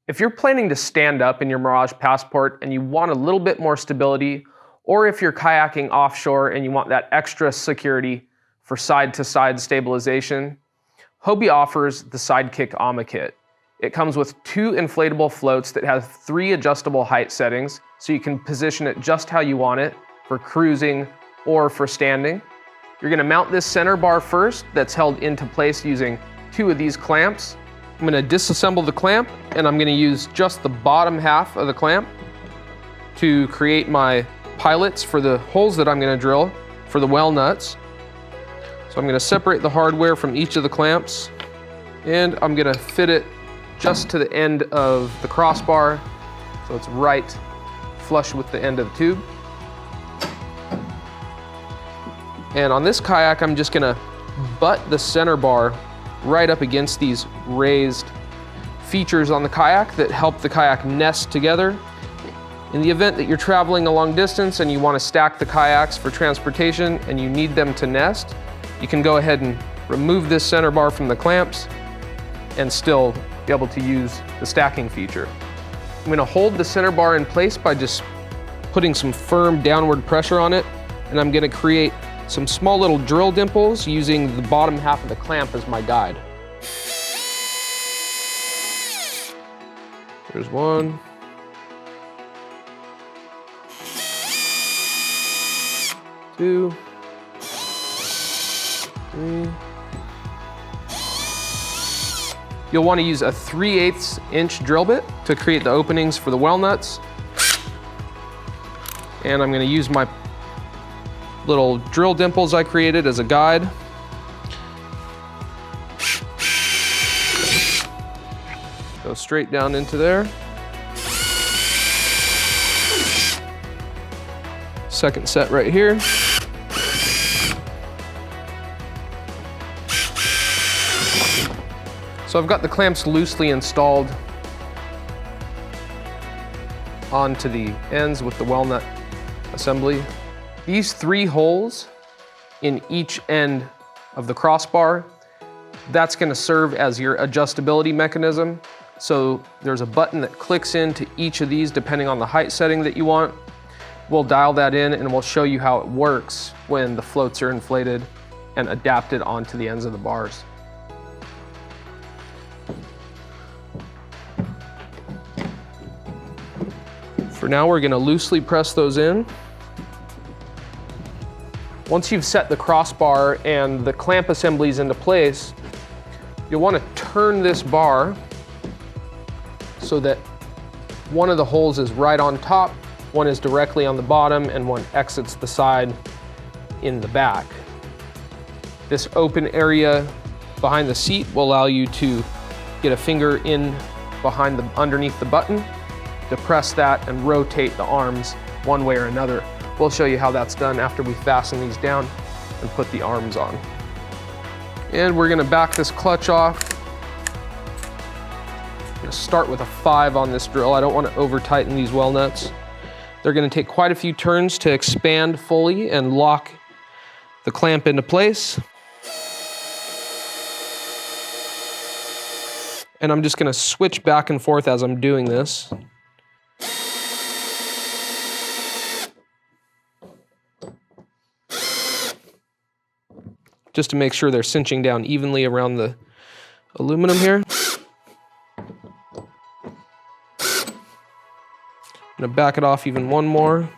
If you're planning to stand up in your Mirage Passport and you want a little bit more stability, or if you're kayaking offshore and you want that extra security for side-to-side stabilization, Hobie offers the SideKick AMA kit. It comes with 2 inflatable floats that have 3 adjustable height settings, so you can position it just how you want it for cruising or for standing. You're gonna mount this center bar first that's held into place using 2 of these clamps. I'm gonna disassemble the clamp and I'm gonna use just the bottom half of the clamp to create my pilots for the holes that I'm gonna drill for the well nuts. So I'm gonna separate the hardware from each of the clamps and I'm gonna fit it just to the end of the crossbar so it's right flush with the end of the tube. And on this kayak, I'm just gonna butt the center bar right up against these raised features on the kayak that help the kayak nest together. In the event that you're traveling a long distance and you want to stack the kayaks for transportation and you need them to nest, you can go ahead and remove this center bar from the clamps and still be able to use the stacking feature. I'm going to hold the center bar in place by just putting some firm downward pressure on it, and I'm going to create some small little drill dimples using the bottom half of the clamp as my guide. There's 1. 2. 3. You'll want to use a 3/8 inch drill bit to create the openings for the well nuts. And I'm going to use my little drill dimples I created as a guide. Go straight down into there. Second set right here. So I've got the clamps loosely installed onto the ends with the well nut assembly. These 3 holes in each end of the crossbar, that's gonna serve as your adjustability mechanism. So there's a button that clicks into each of these depending on the height setting that you want. We'll dial that in and we'll show you how it works when the floats are inflated and adapted onto the ends of the bars. For now, we're gonna loosely press those in. Once you've set the crossbar and the clamp assemblies into place, you'll want to turn this bar so that one of the holes is right on top, one is directly on the bottom, and one exits the side in the back. This open area behind the seat will allow you to get a finger in behind underneath the button, depress that, and rotate the arms one way or another. We'll show you how that's done after we fasten these down and put the arms on. And we're gonna back this clutch off. I'm gonna start with a 5 on this drill. I don't wanna over tighten these well nuts. They're gonna take quite a few turns to expand fully and lock the clamp into place. And I'm just gonna switch back and forth as I'm doing this. Just to make sure they're cinching down evenly around the aluminum here. I'm gonna back it off even one more.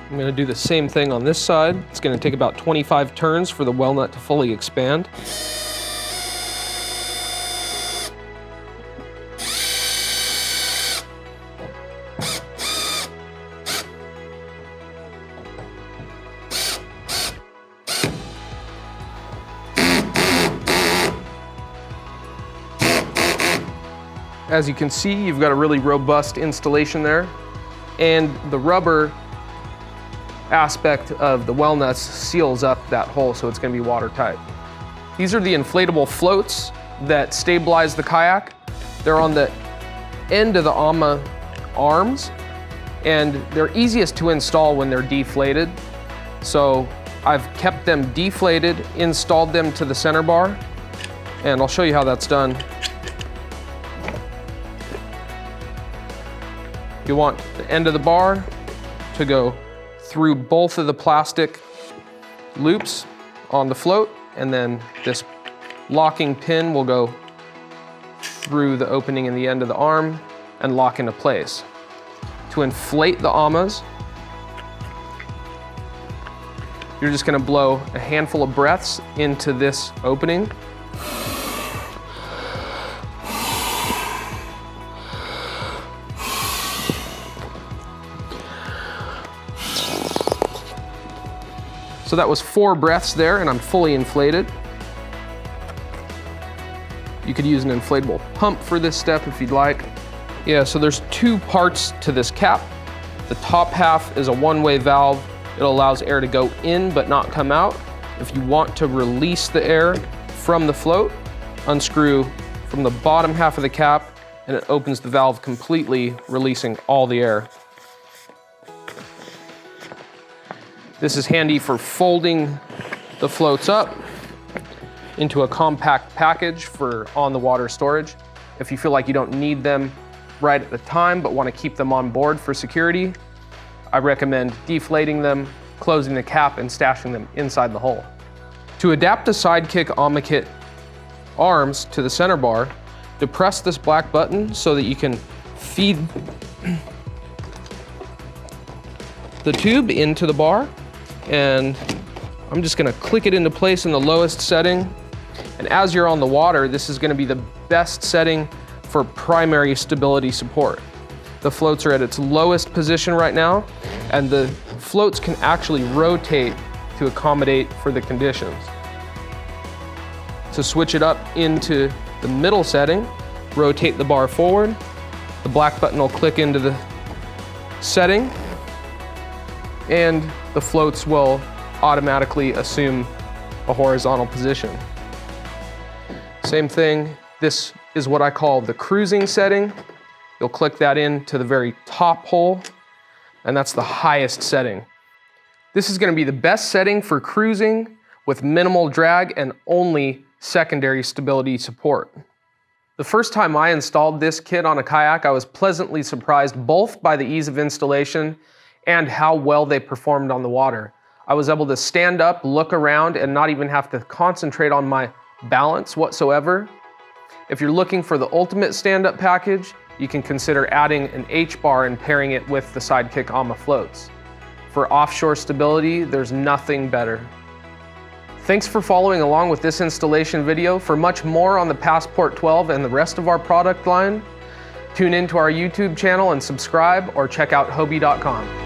I'm gonna do the same thing on this side. It's gonna take about 25 turns for the well nut to fully expand. As you can see, you've got a really robust installation there, and the rubber aspect of the well nuts seals up that hole, so it's going to be watertight. These are the inflatable floats that stabilize the kayak. They're on the end of the AMA arms, and they're easiest to install when they're deflated. So I've kept them deflated, installed them to the center bar, and I'll show you how that's done. You want the end of the bar to go through both of the plastic loops on the float, and then this locking pin will go through the opening in the end of the arm and lock into place. To inflate the amas, you're just gonna blow a handful of breaths into this opening. So that was 4 breaths there, and I'm fully inflated. You could use an inflatable pump for this step if you'd like. Yeah, so there's 2 parts to this cap. The top half is a one-way valve. It allows air to go in but not come out. If you want to release the air from the float, unscrew from the bottom half of the cap, and it opens the valve completely, releasing all the air. This is handy for folding the floats up into a compact package for on-the-water storage. If you feel like you don't need them right at the time but want to keep them on board for security, I recommend deflating them, closing the cap, and stashing them inside the hull. To adapt the SideKick AMA kit arms to the center bar, depress this black button so that you can feed the tube into the bar, and I'm just gonna click it into place in the lowest setting. And as you're on the water, this is gonna be the best setting for primary stability support. The floats are at its lowest position right now, and the floats can actually rotate to accommodate for the conditions. To switch it up into the middle setting, rotate the bar forward. The black button will click into the setting, and the floats will automatically assume a horizontal position. Same thing, this is what I call the cruising setting. You'll click that in to the very top hole, and that's the highest setting. This is gonna be the best setting for cruising with minimal drag and only secondary stability support. The first time I installed this kit on a kayak, I was pleasantly surprised both by the ease of installation and how well they performed on the water. I was able to stand up, look around, and not even have to concentrate on my balance whatsoever. If you're looking for the ultimate stand-up package, you can consider adding an H-bar and pairing it with the SideKick AMA floats. For offshore stability, there's nothing better. Thanks for following along with this installation video. For much more on the Passport 12 and the rest of our product line, tune into our YouTube channel and subscribe, or check out Hobie.com.